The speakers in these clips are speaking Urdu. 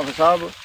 ਅਫ ਸਾਹਿਬ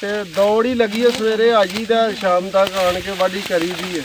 ਤੇ ਦੌੜ ਹੀ ਲੱਗੀ ਹੈ, ਸਵੇਰੇ ਆ ਜੀਦਾ ਸ਼ਾਮ ਤੱਕ ਆਣ ਕੇ ਵਾਢੀ ਕਰੀ ਦੀ ਹੈ।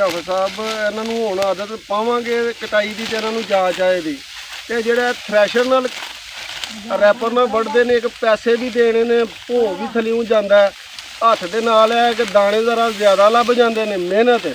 ਅਫ ਸਾਹਿਬ, ਇਹਨਾਂ ਨੂੰ ਹੁਣ ਆਦਤ ਪਾਵਾਂਗੇ ਕਟਾਈ ਦੀ ਤੇ ਇਹਨਾਂ ਨੂੰ ਜਾਚ ਆਏਗੀ। ਤੇ ਜਿਹੜਾ ਥ੍ਰੈਸ਼ਰ ਨਾਲ ਰੈਪਰ ਨਾਲ ਵੱਢਦੇ ਨੇ, ਇੱਕ ਪੈਸੇ ਵੀ ਦੇਣੇ ਨੇ, ਭੋ ਵੀ ਥਲਿਉਂ ਜਾਂਦਾ, ਹੱਥ ਦੇ ਨਾਲ ਹੈ ਕਿ ਦਾਣੇ ਜ਼ਰਾ ਜ਼ਿਆਦਾ ਲੱਭ ਜਾਂਦੇ ਨੇ, ਮਿਹਨਤ ਹੈ।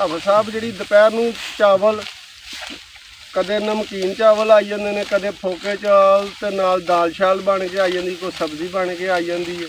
ਅਫ ਸਾਹਿਬ ਜਿਹੜੀ ਦੁਪਹਿਰ ਨੂੰ ਚਾਵਲ, ਕਦੇ ਨਮਕੀਨ ਚਾਵਲ ਆਈ ਜਾਂਦੇ ਨੇ, ਕਦੇ ਫੋਕੇ ਚਾਵਲ ਤੇ ਨਾਲ ਦਾਲ ਸ਼ਾਲ ਬਣ ਕੇ ਆਈ ਜਾਂਦੀ, ਕੋਈ ਸਬਜ਼ੀ ਬਣ ਕੇ ਆਈ ਜਾਂਦੀ ਹੈ।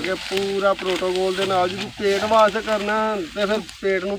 ਕੇ ਪੂਰਾ ਪ੍ਰੋਟੋਕੋਲ ਦੇ ਨਾਲ ਜਦੋਂ ਪੇਟ ਵਾਸ ਕਰਨਾ ਤੇ ਫਿਰ ਪੇਟ ਨੂੰ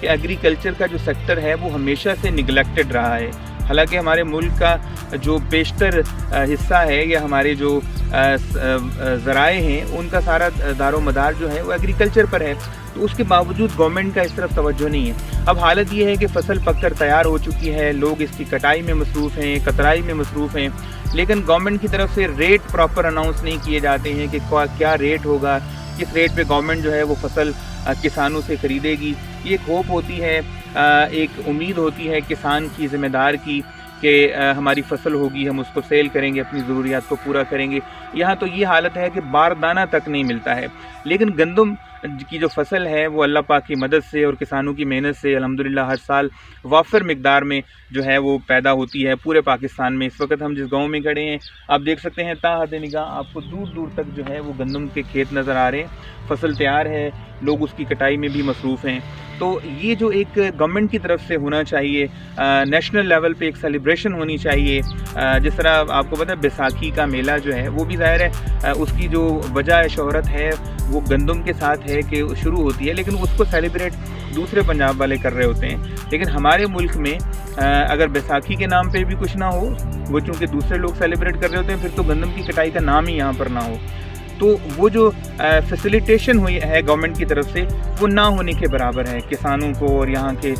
کہ ایگریکلچر کا جو سیکٹر ہے وہ ہمیشہ سے نگلیکٹڈ رہا ہے. حالانکہ ہمارے ملک کا جو بیشتر حصہ ہے یا ہمارے جو ذرائع ہیں ان کا سارا دار و مدار جو ہے وہ ایگریکلچر پر ہے, تو اس کے باوجود گورنمنٹ کا اس طرف توجہ نہیں ہے. اب حالت یہ ہے کہ فصل پک کر تیار ہو چکی ہے, لوگ اس کی کٹائی میں مصروف ہیں, کترائی میں مصروف ہیں, لیکن گورنمنٹ کی طرف سے ریٹ پراپر اناؤنس نہیں کیے جاتے ہیں کہ کیا ریٹ ہوگا, کس ریٹ پہ گورنمنٹ جو ہے وہ فصل کسانوں سے خریدے گی. یہ ایک ہوپ ہوتی ہے, ایک امید ہوتی ہے کسان کی, ذمہ دار کی, کہ ہماری فصل ہوگی, ہم اس کو سیل کریں گے, اپنی ضروریات کو پورا کریں گے. یہاں تو یہ حالت ہے کہ باردانہ تک نہیں ملتا ہے. لیکن گندم کی جو فصل ہے وہ اللہ پاک کی مدد سے اور کسانوں کی محنت سے الحمدللہ ہر سال وافر مقدار میں جو ہے وہ پیدا ہوتی ہے پورے پاکستان میں. اس وقت ہم جس گاؤں میں کھڑے ہیں آپ دیکھ سکتے ہیں تا حد نگاہ آپ کو دور دور تک جو ہے وہ گندم کے کھیت نظر آ رہے ہیں. فصل تیار ہے, لوگ اس کی کٹائی میں بھی مصروف ہیں. تو یہ جو ایک گورنمنٹ کی طرف سے ہونا چاہیے, نیشنل لیول پہ ایک سیلیبریشن ہونی چاہیے. جس طرح آپ کو پتہ ہے بیساکھی کا میلہ جو ہے وہ بھی ظاہر ہے اس کی جو وجہ شہرت ہے وہ گندم کے ساتھ ہے کہ شروع ہوتی ہے, لیکن اس کو سیلیبریٹ دوسرے پنجاب والے کر رہے ہوتے ہیں. لیکن ہمارے ملک میں اگر بیساکھی کے نام پہ بھی کچھ نہ ہو, وہ چونکہ دوسرے لوگ سیلیبریٹ کر رہے ہوتے ہیں, پھر تو گندم کی کٹائی کا نام ہی یہاں پر نہ ہو. تو وہ جو فیسیلیٹیشن ہوئی ہے گورنمنٹ کی طرف سے وہ نہ ہونے کے برابر ہے کسانوں کو اور یہاں کے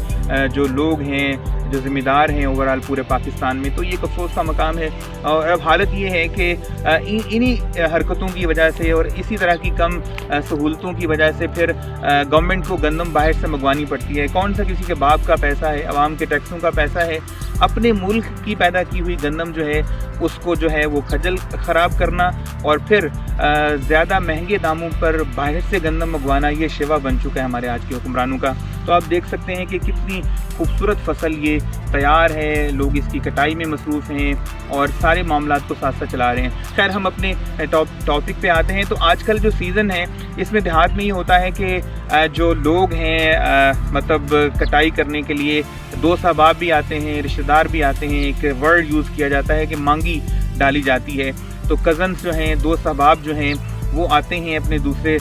جو لوگ ہیں, جو ذمہ دار ہیں اوورال پورے پاکستان میں. تو یہ ایک افسوس کا مقام ہے. اور اب حالت یہ ہے کہ انہی حرکتوں کی وجہ سے اور اسی طرح کی کم سہولتوں کی وجہ سے پھر گورنمنٹ کو گندم باہر سے منگوانی پڑتی ہے. کون سا کسی کے باپ کا پیسہ ہے, عوام کے ٹیکسوں کا پیسہ ہے. اپنے ملک کی پیدا کی ہوئی گندم جو ہے اس کو جو ہے وہ کھجل خراب کرنا اور پھر زیادہ مہنگے داموں پر باہر سے گندم منگوانا, یہ شیوا بن چکا ہے ہمارے آج کے حکمرانوں کا. تو آپ دیکھ سکتے ہیں کہ کتنی خوبصورت فصل یہ تیار ہے, لوگ اس کی کٹائی میں مصروف ہیں اور سارے معاملات کو ساتھ ساتھ چلا رہے ہیں. خیر ہم اپنے ٹاپک پہ آتے ہیں. تو آج کل جو سیزن ہے اس میں دیہات میں یہ ہوتا ہے کہ جو لوگ ہیں مطلب کٹائی کرنے کے لیے دوست احباب بھی آتے ہیں, رشتہ دار بھی آتے ہیں. ایک ورڈ یوز کیا جاتا ہے کہ مانگی ڈالی جاتی ہے. تو کزنس جو ہیں, دوست احباب جو ہیں وہ آتے ہیں اپنے دوسرے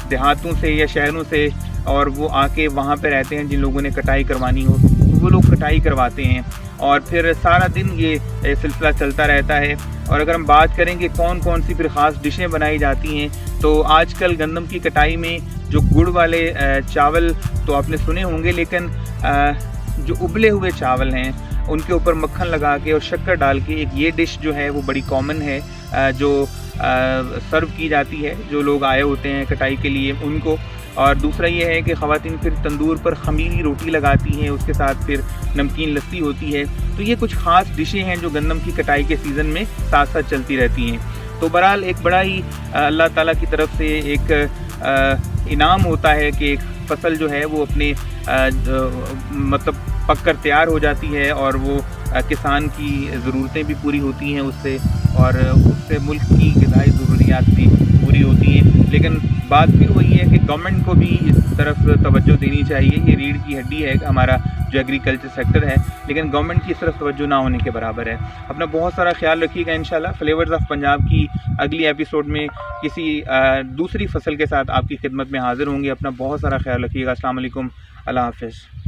دیہاتوں سے یا شہروں سے اور وہ آ کے وہاں پہ رہتے ہیں. جن لوگوں نے کٹائی کروانی ہو تو وہ لوگ کٹائی کرواتے ہیں اور پھر سارا دن یہ سلسلہ چلتا رہتا ہے. اور اگر ہم بات کریں کہ کون کون سی پھر خاص ڈشیں بنائی جاتی ہیں, تو آج کل گندم کی کٹائی میں جو گڑ والے چاول تو آپ نے سنے ہوں گے, لیکن جو ابلے ہوئے چاول ہیں ان کے اوپر مکھن لگا کے اور شکر ڈال کے ایک یہ ڈش جو ہے وہ بڑی کامن ہے جو سرو کی جاتی ہے جو لوگ آئے ہوتے ہیں کٹائی کے لیے ان کو. اور دوسرا یہ ہے کہ خواتین پھر تندور پر خمیری روٹی لگاتی ہیں, اس کے ساتھ پھر نمکین لسی ہوتی ہے. تو یہ کچھ خاص ڈشیں ہیں جو گندم کی کٹائی کے سیزن میں ساتھ ساتھ چلتی رہتی ہیں. تو بہرحال ایک بڑا ہی اللہ تعالیٰ کی طرف سے ایک انعام ہوتا ہے کہ ایک فصل جو ہے وہ اپنے مطلب پک کر تیار ہو جاتی ہے اور وہ کسان کی ضرورتیں بھی پوری ہوتی ہیں اس سے, اور اس سے ملک کی غذائی ضروریات بھی پوری ہوتی ہیں. لیکن بات پھر وہی ہے کہ گورنمنٹ کو بھی اس طرف توجہ دینی چاہیے. یہ ریڑھ کی ہڈی ہے ہمارا جو ایگریکلچر سیکٹر ہے, لیکن گورنمنٹ کی اس طرف توجہ نہ ہونے کے برابر ہے. اپنا بہت سارا خیال رکھیے گا. انشاءاللہ فلیورز آف پنجاب کی اگلی ایپیسوڈ میں کسی دوسری فصل کے ساتھ آپ کی خدمت میں حاضر ہوں گے. اپنا بہت سارا خیال رکھیے گا. السلام علیکم, اللہ حافظ.